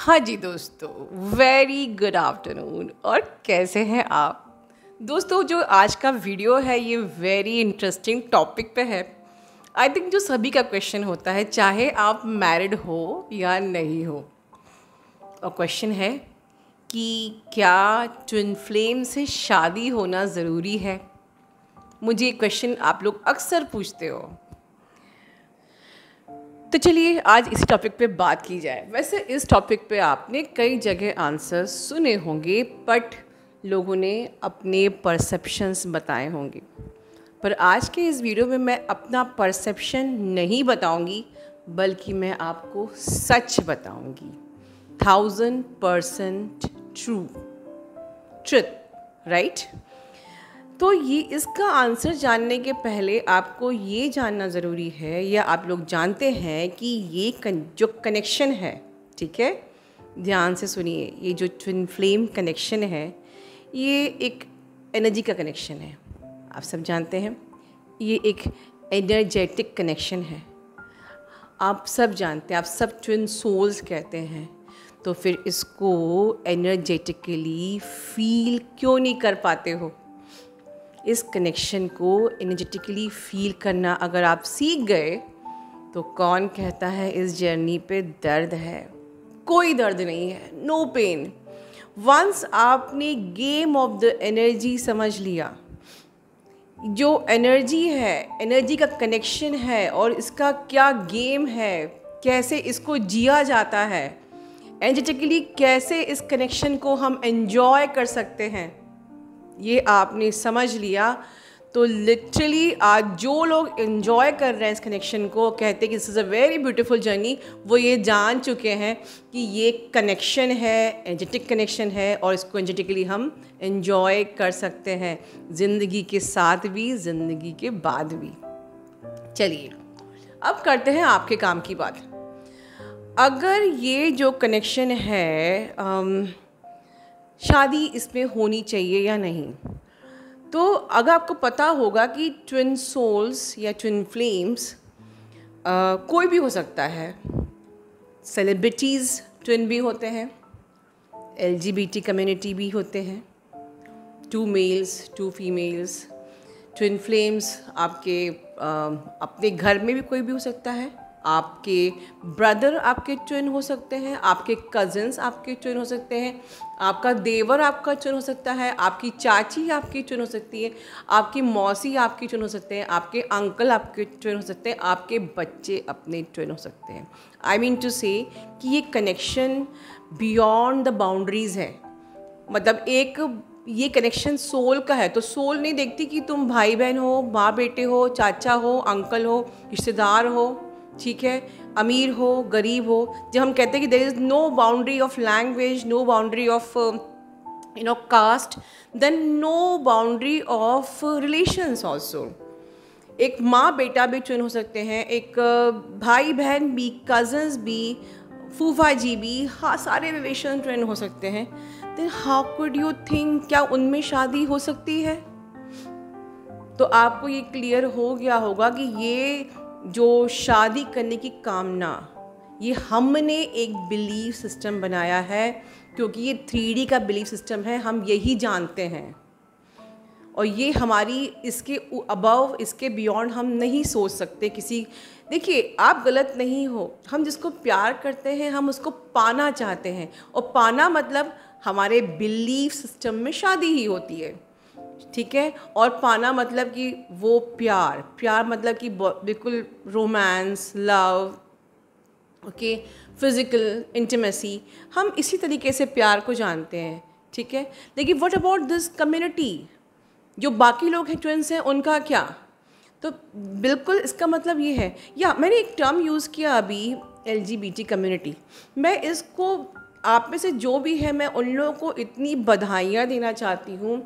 हाँ जी दोस्तों, very good afternoon. और कैसे हैं आप दोस्तों? जो आज का वीडियो है ये वेरी इंटरेस्टिंग टॉपिक पे है। आई थिंक जो सभी का क्वेश्चन होता है, चाहे आप मैरिड हो या नहीं हो। और क्वेश्चन है कि क्या ट्विन फ्लेम से शादी होना ज़रूरी है? मुझे ये क्वेश्चन आप लोग अक्सर पूछते हो, तो चलिए आज इसी टॉपिक पे बात की जाए। वैसे इस टॉपिक पे आपने कई जगह आंसर सुने होंगे, बट लोगों ने अपने परसेप्शंस बताए होंगे। पर आज के इस वीडियो में मैं अपना परसेप्शन नहीं बताऊंगी, बल्कि मैं आपको सच बताऊंगी। 1000% ट्रुथ, राइट? तो ये इसका आंसर जानने के पहले आपको ये जानना ज़रूरी है, या आप लोग जानते हैं कि ये जो कनेक्शन है, ठीक है, ध्यान से सुनिए, ये जो ट्विन फ्लेम कनेक्शन है ये एक एनर्जी का कनेक्शन है। आप सब जानते हैं ये एक एनर्जेटिक कनेक्शन है। आप सब जानते हैं, आप सब ट्विन सोल्स कहते हैं, तो फिर इसको एनर्जेटिकली फील क्यों नहीं कर पाते हो? इस कनेक्शन को एनर्जेटिकली फील करना अगर आप सीख गए, तो कौन कहता है इस जर्नी पे दर्द है? कोई दर्द नहीं है, नो पेन। वंस आपने गेम ऑफ द एनर्जी समझ लिया, जो एनर्जी है, एनर्जी का कनेक्शन है और इसका क्या गेम है, कैसे इसको जिया जाता है, एनर्जेटिकली कैसे इस कनेक्शन को हम एंजॉय कर सकते हैं, ये आपने समझ लिया, तो लिटरली आज जो लोग एंजॉय कर रहे हैं इस कनेक्शन को, कहते हैं कि this is a very beautiful journey, वो ये जान चुके हैं कि ये कनेक्शन है, एनर्जेटिक कनेक्शन है, और इसको एनर्जेटिकली हम एंजॉय कर सकते हैं ज़िंदगी के साथ भी, ज़िंदगी के बाद भी। चलिए अब करते हैं आपके काम की बात। अगर ये जो कनेक्शन है शादी इसमें होनी चाहिए या नहीं, तो अगर आपको पता होगा कि ट्विन सोल्स या ट्विन फ्लेम्स कोई भी हो सकता है। सेलिब्रिटीज़ ट्विन भी होते हैं, LGBT कम्युनिटी भी होते हैं, 2 मेल्स 2 फीमेल्स। ट्विन फ्लेम्स आपके अपने घर में भी कोई भी हो सकता है, आपके ब्रदर आपके ट्विन हो सकते हैं, आपके कज़न्स आपके ट्विन हो सकते हैं, आपका देवर आपका ट्विन हो सकता है, आपकी चाची आपकी ट्विन हो सकती है, आपकी मौसी आपकी ट्विन हो सकते हैं, आपके अंकल आपके ट्विन हो सकते हैं, आपके बच्चे अपने ट्विन हो सकते हैं। आई मीन टू से कि ये कनेक्शन बियॉन्ड द बाउंड्रीज़ है। मतलब एक ये कनेक्शन सोल का है, तो सोल नहीं देखती कि तुम भाई बहन हो, माँ बेटे हो, चाचा हो, अंकल हो, रिश्तेदार हो, ठीक है, अमीर हो, गरीब हो। जब हम कहते हैं कि there is no boundary of language, no boundary of caste, then no boundary of relations also. एक माँ बेटा भी ट्विन हो सकते हैं, एक भाई बहन भी, कज़न्स भी, फूफा जी भी, हाँ, सारे रिलेशन ट्विन हो सकते हैं। Then how could you think क्या उनमें शादी हो सकती है? तो आपको ये क्लियर हो गया होगा कि ये जो शादी करने की कामना, ये हमने एक बिलीफ सिस्टम बनाया है, क्योंकि ये 3D का बिलीफ सिस्टम है, हम यही जानते हैं, और ये हमारी इसके अबव, इसके बियॉन्ड हम नहीं सोच सकते किसी। देखिए, आप गलत नहीं हो, हम जिसको प्यार करते हैं हम उसको पाना चाहते हैं, और पाना मतलब हमारे बिलीफ सिस्टम में शादी ही होती है, ठीक है। और पाना मतलब कि वो प्यार मतलब कि बिल्कुल romance, love, okay, physical intimacy, हम इसी तरीके से प्यार को जानते हैं, ठीक है। लेकिन व्हाट अबाउट दिस कम्युनिटी, जो बाकी लोग हैं, ट्विन्स हैं, उनका क्या? तो बिल्कुल इसका मतलब ये है, या मैंने एक टर्म यूज़ किया अभी, LGBT कम्युनिटी। मैं इसको, आप में से जो भी है, मैं उन लोगों को इतनी बधाइयाँ देना चाहती हूँ।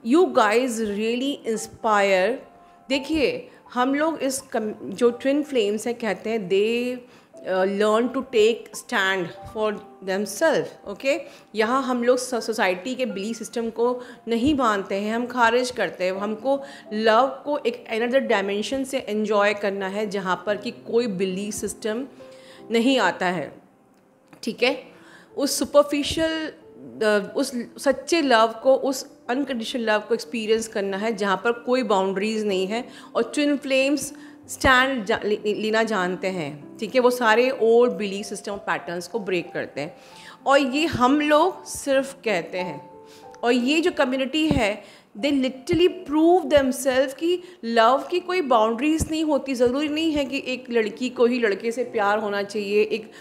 You guys really inspire. देखिए, हम लोग इस जो ट्विन फ्लेम्स हैं, कहते हैं they learn to take stand for themselves, okay. यहाँ हम लोग सोसाइटी के बिलीफ सिस्टम को नहीं मानते हैं, हम खारिज करते हैं। हमको लव को एक अनदर डायमेंशन से एंजॉय करना है, जहाँ पर कि कोई बिलीफ सिस्टम नहीं आता है, ठीक है। उस सुपरफिशियल उस सच्चे लव को, उस अनकंडीशनल लव को एक्सपीरियंस करना है जहाँ पर कोई बाउंड्रीज़ नहीं है। और ट्विन फ्लेम्स स्टैंड लेना जानते हैं, ठीक है। वो सारे ओल्ड बिलीफ सिस्टम पैटर्न्स को ब्रेक करते हैं, और ये हम लोग सिर्फ कहते हैं। और ये जो कम्युनिटी है, दे लिटरली प्रूव देमसेल्फ कि लव की कोई बाउंड्रीज नहीं होती। ज़रूरी नहीं है कि एक लड़की को ही लड़के से प्यार होना चाहिए। एक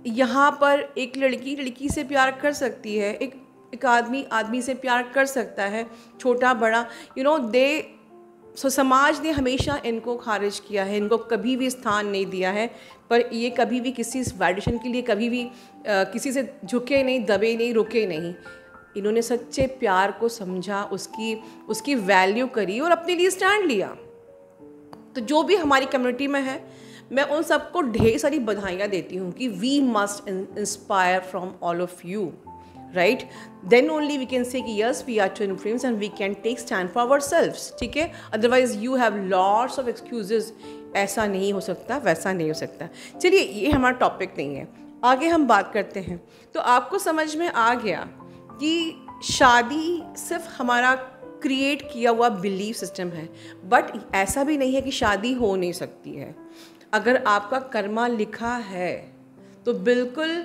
यहाँ पर एक लड़की से प्यार कर सकती है, एक आदमी से प्यार कर सकता है, छोटा बड़ा, समाज ने हमेशा इनको खारिज किया है, इनको कभी भी स्थान नहीं दिया है। पर ये कभी भी किसी वैलिडेशन के लिए कभी भी किसी से झुके नहीं, दबे नहीं, रुके नहीं। इन्होंने सच्चे प्यार को समझा, उसकी वैल्यू करी और अपने लिए स्टैंड लिया। तो जो भी हमारी कम्युनिटी में है, मैं उन सबको ढेर सारी बधाइयाँ देती हूँ कि we must inspire from all of you, right. Then only we can say कि yes we are twin flames and we can take stand for ourselves, ठीक है। Otherwise you have lots of excuses, ऐसा नहीं हो सकता, वैसा नहीं हो सकता। चलिए, ये हमारा टॉपिक नहीं है, आगे हम बात करते हैं। तो आपको समझ में आ गया कि शादी सिर्फ हमारा क्रिएट किया हुआ बिलीफ सिस्टम है, बट ऐसा भी नहीं है कि शादी हो नहीं सकती है। अगर आपका कर्मा लिखा है तो बिल्कुल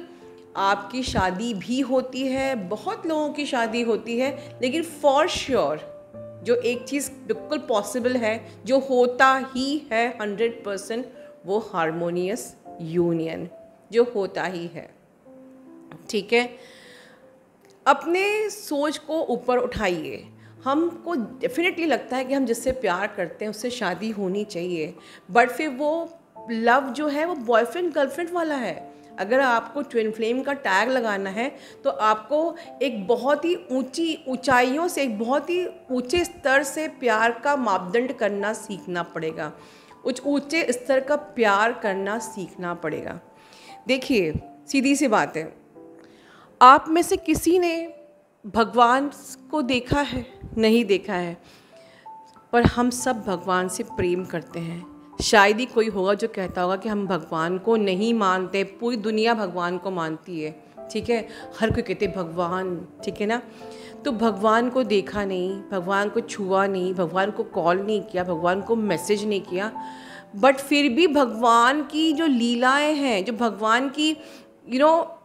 आपकी शादी भी होती है, बहुत लोगों की शादी होती है। लेकिन फॉर श्योर जो एक चीज़ बिल्कुल पॉसिबल है, जो होता ही है 100%, वो हारमोनियस यूनियन जो होता ही है, ठीक है। अपने सोच को ऊपर उठाइए। हमको डेफिनेटली लगता है कि हम जिससे प्यार करते हैं उससे शादी होनी चाहिए, बट फिर वो लव जो है वो बॉयफ्रेंड गर्लफ्रेंड वाला है। अगर आपको ट्विन फ्लेम का टैग लगाना है तो आपको एक बहुत ही ऊंचाइयों से, एक बहुत ही ऊंचे स्तर से प्यार का मापदंड करना सीखना पड़ेगा, ऊंचे स्तर का प्यार करना सीखना पड़ेगा। देखिए, सीधी सी बात है, आप में से किसी ने भगवान को देखा है? नहीं देखा है, पर हम सब भगवान से प्रेम करते हैं। शायद ही कोई होगा जो कहता होगा कि हम भगवान को नहीं मानते। पूरी दुनिया भगवान को मानती है, ठीक है। हर कोई कहते भगवान, ठीक है ना। तो भगवान को देखा नहीं, भगवान को छुआ नहीं, भगवान को कॉल नहीं किया, भगवान को मैसेज नहीं किया, बट फिर भी भगवान की जो लीलाएं हैं, जो भगवान की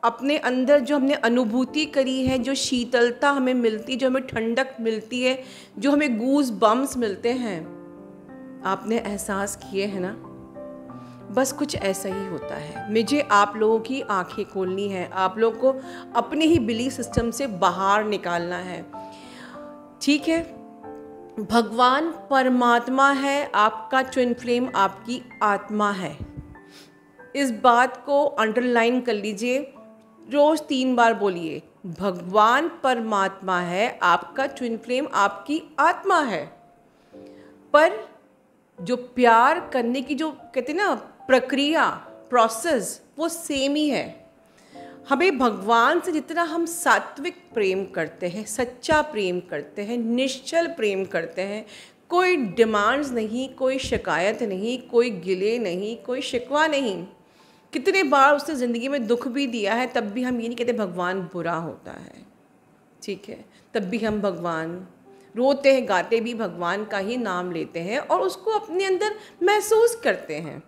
अपने अंदर जो हमने अनुभूति करी है, जो शीतलता हमें मिलती, जो हमें ठंडक मिलती है, जो हमें गूज बम्स मिलते हैं, आपने एहसास किए हैं ना। बस कुछ ऐसा ही होता है। मुझे आप लोगों की आंखें खोलनी है, आप लोगों को अपने ही बिलीफ सिस्टम से बाहर निकालना है, ठीक है। भगवान परमात्मा है, आपका ट्विन फ्लेम आपकी आत्मा है। इस बात को अंडरलाइन कर लीजिए, रोज़ 3 बार बोलिए, भगवान परमात्मा है, आपका ट्विन फ्लेम आपकी आत्मा है। पर जो प्यार करने की जो कहते हैं ना प्रक्रिया, प्रोसेस, वो सेम ही है। हमें भगवान से जितना हम सात्विक प्रेम करते हैं, सच्चा प्रेम करते हैं, निश्चल प्रेम करते हैं, कोई डिमांड्स नहीं, कोई शिकायत नहीं, कोई गिले नहीं, कोई शिकवा नहीं। कितने बार उसने ज़िंदगी में दुख भी दिया है, तब भी हम ये नहीं कहते भगवान बुरा होता है, ठीक है। तब भी हम भगवान रोते हैं, गाते भी भगवान का ही नाम लेते हैं और उसको अपने अंदर महसूस करते हैं,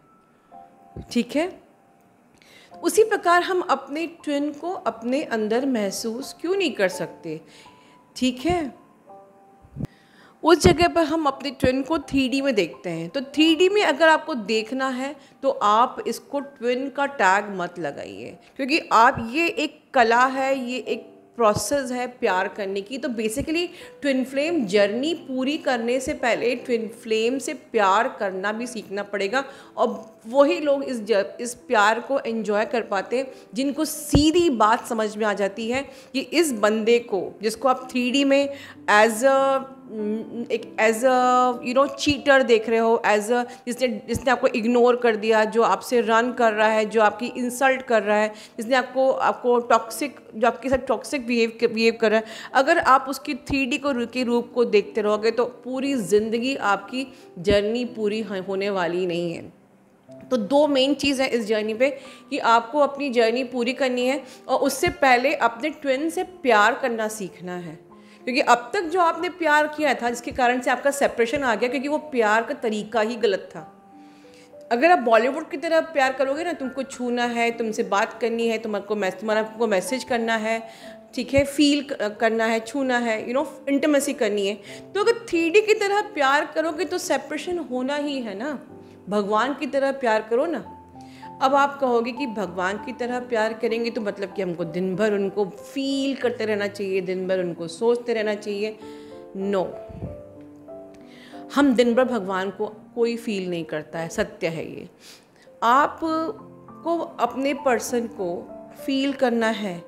ठीक है। उसी प्रकार हम अपने ट्विन को अपने अंदर महसूस क्यों नहीं कर सकते, ठीक है। उस जगह पर हम अपने ट्विन को 3D में देखते हैं। तो 3D में अगर आपको देखना है तो आप इसको ट्विन का टैग मत लगाइए, क्योंकि आप ये एक कला है, ये एक प्रोसेस है प्यार करने की। तो बेसिकली ट्विन फ्लेम जर्नी पूरी करने से पहले ट्विन फ्लेम से प्यार करना भी सीखना पड़ेगा। और वही लोग इस प्यार को एंजॉय कर पाते हैं जिनको सीधी बात समझ में आ जाती है कि इस बंदे को, जिसको आप 3D में एज अ चीटर देख रहे हो, जिसने आपको इग्नोर कर दिया, जो आपसे रन कर रहा है, जो आपकी इंसल्ट कर रहा है, जिसने आपको टॉक्सिक, जो आपके साथ टॉक्सिक बिहेव कर रहा है, अगर आप उसकी 3D के रूप को देखते रहोगे तो पूरी ज़िंदगी आपकी जर्नी पूरी होने वाली नहीं है। तो 2 मेन चीज़ है इस जर्नी पे कि आपको अपनी जर्नी पूरी करनी है और उससे पहले अपने ट्विन से प्यार करना सीखना है, क्योंकि अब तक जो आपने प्यार किया था जिसके कारण से आपका सेपरेशन आ गया, क्योंकि वो प्यार का तरीका ही गलत था। अगर आप बॉलीवुड की तरह प्यार करोगे ना, तुमको छूना है, तुमसे बात करनी है, तुम्हारा मैसेज करना है, ठीक है, फील करना है, छूना है, इंटीमेसी करनी है, तो अगर 3D की तरह प्यार करोगे तो सेपरेशन होना ही है ना। भगवान की तरह प्यार करो ना। अब आप कहोगे कि भगवान की तरह प्यार करेंगे तो मतलब कि हमको दिन भर उनको फील करते रहना चाहिए, दिन भर उनको सोचते रहना चाहिए। नो, हम दिन भर भगवान को कोई फील नहीं करता है, सत्य है ये। आपको अपने पर्सन को फील करना है,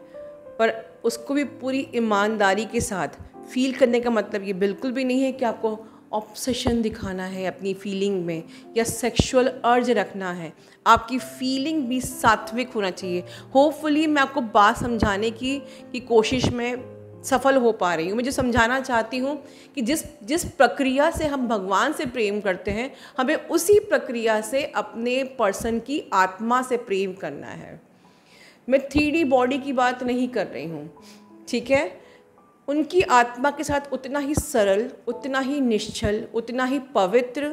पर उसको भी पूरी ईमानदारी के साथ फील करने का मतलब ये बिल्कुल भी नहीं है कि आपको ऑब्सेशन दिखाना है अपनी फीलिंग में या सेक्सुअल अर्ज रखना है। आपकी फीलिंग भी सात्विक होना चाहिए। होपफुली मैं आपको बात समझाने की कोशिश में सफल हो पा रही हूँ। मैं जो समझाना चाहती हूँ कि जिस प्रक्रिया से हम भगवान से प्रेम करते हैं, हमें उसी प्रक्रिया से अपने पर्सन की आत्मा से प्रेम करना है। मैं 3D बॉडी की बात नहीं कर रही हूँ, ठीक है। उनकी आत्मा के साथ उतना ही सरल, उतना ही निश्चल, उतना ही पवित्र,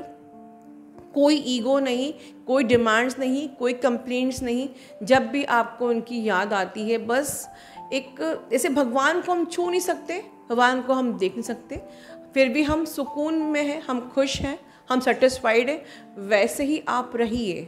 कोई ईगो नहीं, कोई डिमांड्स नहीं, कोई कंप्लेंट्स नहीं। जब भी आपको उनकी याद आती है, बस एक जैसे भगवान को हम छू नहीं सकते, भगवान को हम देख नहीं सकते, फिर भी हम सुकून में हैं, हम खुश हैं, हम सेटिस्फाइड हैं, वैसे ही आप रहिए,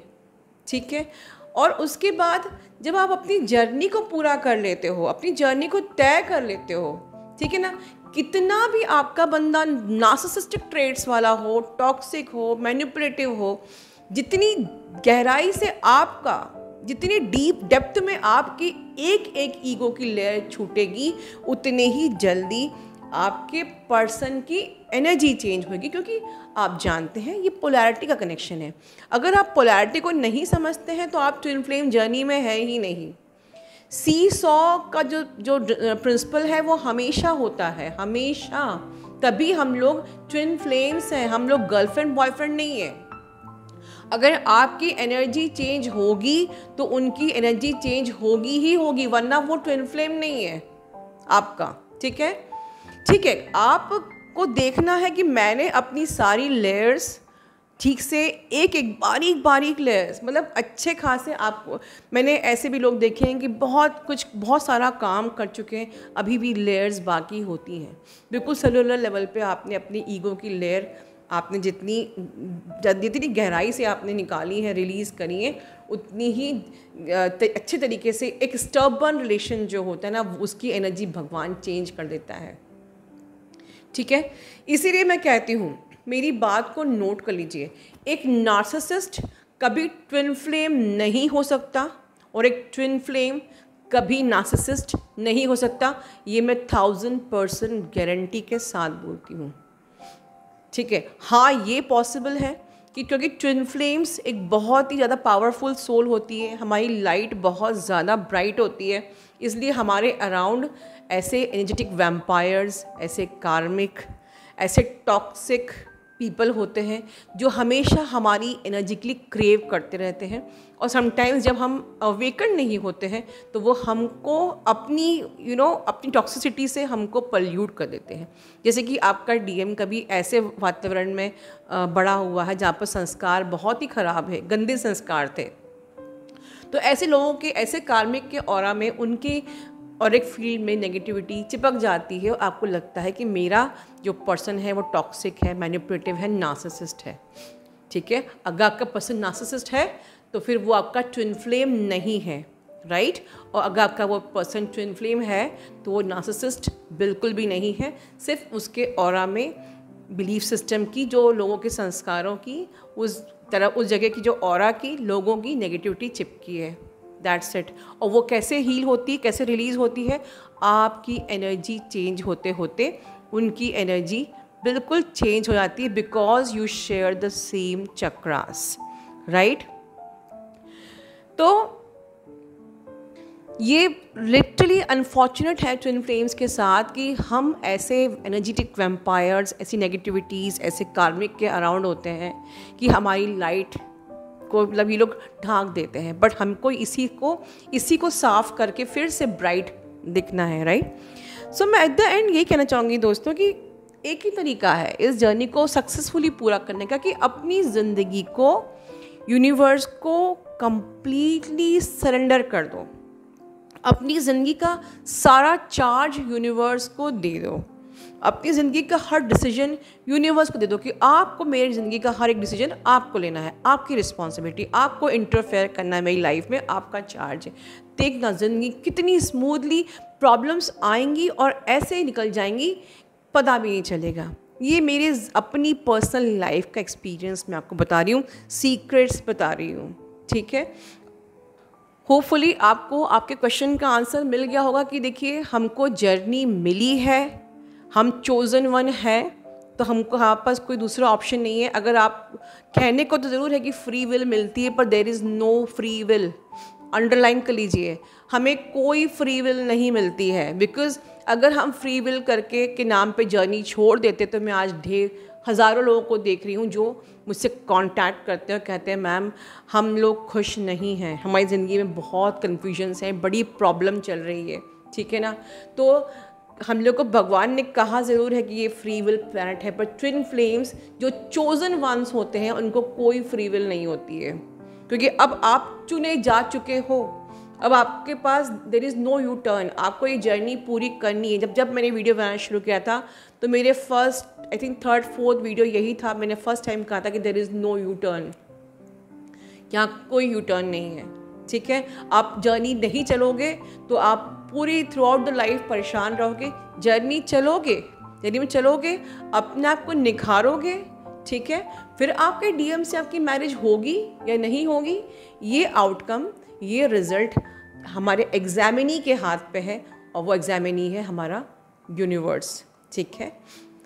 ठीक है। और उसके बाद जब आप अपनी जर्नी को पूरा कर लेते हो, अपनी जर्नी को तय कर लेते हो, ठीक है ना, कितना भी आपका बंदा नार्सिसिस्टिक ट्रेट्स वाला हो, टॉक्सिक हो, मैनिपुलेटिव हो, जितनी गहराई से आपका, जितनी डीप डेप्थ में आपकी एक एक ईगो की लेयर छूटेगी, उतने ही जल्दी आपके पर्सन की एनर्जी चेंज होगी, क्योंकि आप जानते हैं ये पोलैरिटी का कनेक्शन है। अगर आप पोलैरिटी को नहीं समझते हैं तो आप ट्विन फ्लेम जर्नी में है ही नहीं। सी सॉ का जो प्रिंसिपल है वो हमेशा होता है, हमेशा। तभी हम लोग ट्विन फ्लेम्स हैं, हम लोग गर्लफ्रेंड बॉयफ्रेंड नहीं है। अगर आपकी एनर्जी चेंज होगी तो उनकी एनर्जी चेंज होगी ही होगी, वरना वो ट्विन फ्लेम नहीं है आपका, ठीक है। ठीक है, आपको देखना है कि मैंने अपनी सारी लेयर्स ठीक से एक एक बारीक बारीक लेयर्स, मतलब अच्छे खासे, आपको मैंने ऐसे भी लोग देखे हैं कि बहुत सारा काम कर चुके हैं, अभी भी लेयर्स बाकी होती हैं। बिल्कुल सेलुलर लेवल पे आपने अपनी ईगो की लेयर आपने जितनी गहराई से आपने निकाली है, रिलीज़ करी है, उतनी ही अच्छे तरीके से एक स्टर्बन रिलेशन जो होता है ना, उसकी एनर्जी भगवान चेंज कर देता है, ठीक है। इसीलिए मैं कहती हूँ, मेरी बात को नोट कर लीजिए, एक नार्सिसिस्ट कभी ट्विन फ्लेम नहीं हो सकता और एक ट्विन फ्लेम कभी नार्सिसिस्ट नहीं हो सकता। ये मैं 1000% गारंटी के साथ बोलती हूँ, ठीक है। हाँ, ये पॉसिबल है कि क्योंकि ट्विन फ्लेम्स एक बहुत ही ज़्यादा पावरफुल सोल होती है, हमारी लाइट बहुत ज़्यादा ब्राइट होती है, इसलिए हमारे अराउंड ऐसे एनर्जेटिक वैम्पायर्स, ऐसे कार्मिक, ऐसे टॉक्सिक पीपल होते हैं जो हमेशा हमारी एनर्जिकली क्रेव करते रहते हैं। और समटाइम्स जब हम अवेकन नहीं होते हैं तो वो हमको अपनी अपनी टॉक्सिसिटी से हमको पल्यूट कर देते हैं। जैसे कि आपका डीएम कभी ऐसे वातावरण में बड़ा हुआ है जहाँ पर संस्कार बहुत ही ख़राब है, गंदे संस्कार थे, तो ऐसे लोगों के, ऐसे कार्मिक के ऑरा में उनकी और एक फील्ड में नेगेटिविटी चिपक जाती है और आपको लगता है कि मेरा जो पर्सन है वो टॉक्सिक है, मैनिपुलेटिव है, नार्सिसिस्ट है, ठीक है। अगर आपका पर्सन नार्सिसिस्ट है तो फिर वो आपका ट्विन फ्लेम नहीं है, राइट। और अगर आपका वो पर्सन ट्विन फ्लेम है तो वो नार्सिसिस्ट बिल्कुल भी नहीं है, सिर्फ उसके ऑरा में बिलीफ सिस्टम की, जो लोगों के संस्कारों की, उस जगह की जो ऑरा की लोगों की नेगेटिविटी चिपकी है, दैट्स इट। और वो कैसे हील होती है, कैसे रिलीज़ होती है, आपकी एनर्जी चेंज होते होते उनकी एनर्जी बिल्कुल चेंज हो जाती है, because you share the same chakras, right. तो ये लिटरली अनफॉर्चुनेट है ट्विन फ्लेम्स के साथ कि हम ऐसे एनर्जेटिक वैम्पायर्स, ऐसी नेगेटिविटीज़, ऐसे कार्मिक के अराउंड होते हैं कि हमारी लाइट को मतलब ये लोग ढांक देते हैं, बट हमको इसी को साफ करके फिर से ब्राइट दिखना है, राइट। सो मैं एट द एंड यही कहना चाहूँगी दोस्तों कि एक ही तरीका है इस जर्नी को सक्सेसफुली पूरा करने का कि अपनी ज़िंदगी को यूनिवर्स को कंप्लीटली सरेंडर कर दो, अपनी ज़िंदगी का सारा चार्ज यूनिवर्स को दे दो, अपनी ज़िंदगी का हर डिसीजन यूनिवर्स को दे दो कि आपको मेरी ज़िंदगी का हर एक डिसीजन आपको लेना है, आपकी रिस्पॉन्सिबिलिटी, आपको इंटरफेयर करना है मेरी लाइफ में, आपका चार्ज है। देखना ज़िंदगी कितनी स्मूथली प्रॉब्लम्स आएंगी और ऐसे ही निकल जाएंगी, पता भी नहीं चलेगा। ये मेरे अपनी पर्सनल लाइफ का एक्सपीरियंस मैं आपको बता रही हूँ, सीक्रेट्स बता रही हूँ, ठीक है। होपफुली आपको आपके क्वेश्चन का आंसर मिल गया होगा कि देखिए हमको जर्नी मिली है, हम चोज़न वन है, तो हमको हमारे पास कोई दूसरा ऑप्शन नहीं है। अगर आप कहने को तो ज़रूर है कि फ्री विल मिलती है, पर there is no free will, underline कर लीजिए, हमें कोई फ्री विल नहीं मिलती है। बिकॉज़ अगर हम फ्री विल करके के नाम पे जर्नी छोड़ देते तो मैं आज हज़ारों लोगों को देख रही हूँ जो मुझसे कांटेक्ट करते हैं और कहते हैं मैम हम लोग खुश नहीं हैं, हमारी ज़िंदगी में बहुत कन्फ्यूजन्स हैं, बड़ी प्रॉब्लम चल रही है, ठीक है ना। तो हम लोग को भगवान ने कहा ज़रूर है कि ये फ्री विल प्लैनेट है, पर ट्विन फ्लेम्स जो चोज़न वंस होते हैं उनको कोई फ्री विल नहीं होती है, क्योंकि अब आप चुने जा चुके हो, अब आपके पास there is no U turn, आपको ये जर्नी पूरी करनी है। जब मैंने वीडियो बनाना शुरू किया था तो मेरे first I think 3rd 4th video यही था, मैंने फर्स्ट टाइम कहा था कि there is no U turn, यहाँ कोई यू टर्न नहीं है, ठीक है। आप जर्नी नहीं चलोगे तो आप पूरी थ्रू आउट द लाइफ परेशान रहोगे। जर्नी में चलोगे, अपने आप को निखारोगे, ठीक है। फिर आपके डीएम से आपकी मैरिज होगी या नहीं होगी, ये आउटकम, ये रिज़ल्ट हमारे एग्जामिनी के हाथ पे है, और वो एग्जामिनी है हमारा यूनिवर्स, ठीक है।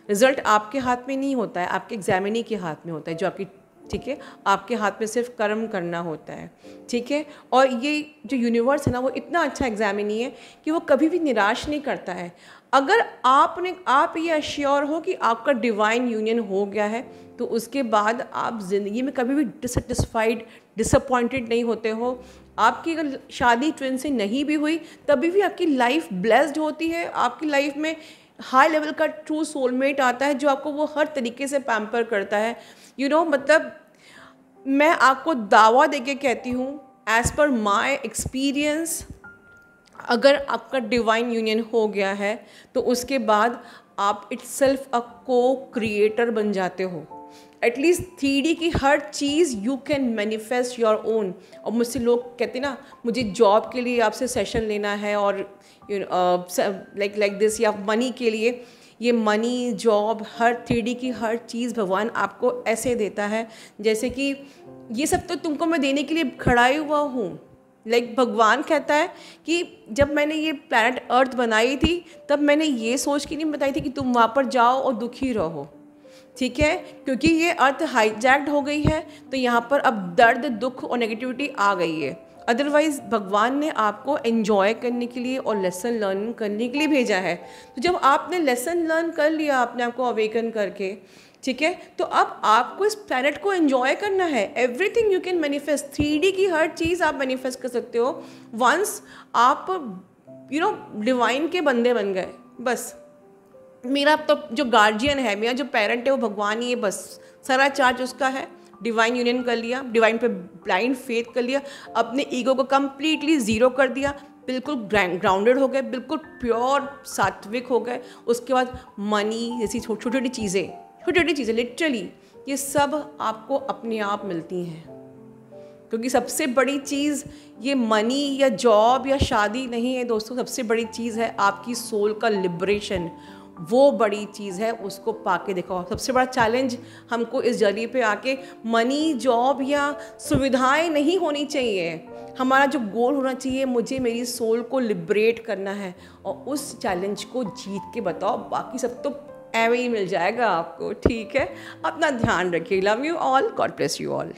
रिज़ल्ट आपके हाथ में नहीं होता है, आपके एग्जामिनी के हाथ में होता है, जो आपकी, ठीक है, आपके हाथ में सिर्फ कर्म करना होता है, ठीक है। और ये जो यूनिवर्स है ना, वो इतना अच्छा एग्जामिनी है कि वो कभी भी निराश नहीं करता है। अगर आप ये अश्योर हो कि आपका डिवाइन यूनियन हो गया है, तो उसके बाद आप ज़िंदगी में कभी भी डिससेटिस्फाइड, डिसअपॉइंटेड नहीं होते हो। आपकी अगर शादी ट्विन से नहीं भी हुई तभी भी आपकी लाइफ ब्लेस्ड होती है, आपकी लाइफ में हाई लेवल का ट्रू सोलमेट आता है जो आपको वो हर तरीके से पैम्पर करता है, मतलब मैं आपको दावा देके कहती हूँ, एज़ पर माई एक्सपीरियंस, अगर आपका डिवाइन यूनियन हो गया है तो उसके बाद आप इटसेल्फ अ को क्रिएटर बन जाते हो। एटलीस्ट 3D की हर चीज़ you can manifest your own. और मुझसे लोग कहते ना, मुझे जॉब के लिए आपसे सेशन लेना है और लाइक दिस, या मनी के लिए, ये मनी, जॉब, हर 3D की हर चीज़ भगवान आपको ऐसे देता है जैसे कि ये सब तो तुमको मैं देने के लिए खड़ा ही हुआ हूँ। भगवान कहता है कि जब मैंने ये प्लैनेट अर्थ बनाई थी तब मैंने ये सोच के नहीं बताई थी कि तुम वहाँ पर जाओ और दुखी रहो, ठीक है, क्योंकि ये अर्थ हाईजैक्ड हो गई है, तो यहाँ पर अब दर्द, दुख और नेगेटिविटी आ गई है। अदरवाइज़ भगवान ने आपको एंजॉय करने के लिए और लेसन लर्न करने के लिए भेजा है। तो जब आपने लेसन लर्न कर लिया अपने आप को अवेकन करके, ठीक है, तो अब आपको इस प्लैनेट को एंजॉय करना है। Everything you can manifest, 3D की हर चीज़ आप मैनिफेस्ट कर सकते हो वंस आप डिवाइन के बंदे बन गए। बस मेरा तो जो गार्जियन है, मेरा जो पेरेंट है वो भगवान ही है, बस सारा चार्ज उसका है। डिवाइन यूनियन कर लिया, डिवाइन पे ब्लाइंड फेथ कर लिया, अपने ईगो को कम्प्लीटली ज़ीरो कर दिया, बिल्कुल ग्राउंडेड हो गए, बिल्कुल प्योर सात्विक हो गए। उसके बाद मनी जैसी छोटी छोटी चीज़ें लिटरली ये सब आपको अपने आप मिलती हैं, क्योंकि सबसे बड़ी चीज़ ये मनी या जॉब या शादी नहीं है दोस्तों। सबसे बड़ी चीज़ है आपकी सोल का लिबरेशन, वो बड़ी चीज़ है, उसको पाके देखो। सबसे बड़ा चैलेंज हमको इस जर्नी पे आके मनी, जॉब या सुविधाएं नहीं होनी चाहिए। हमारा जो गोल होना चाहिए, मुझे मेरी सोल को लिबरेट करना है, और उस चैलेंज को जीत के बताओ, बाकी सब तो ऐवे ही मिल जाएगा आपको, ठीक है। अपना ध्यान रखिए। Love you all, God bless you all.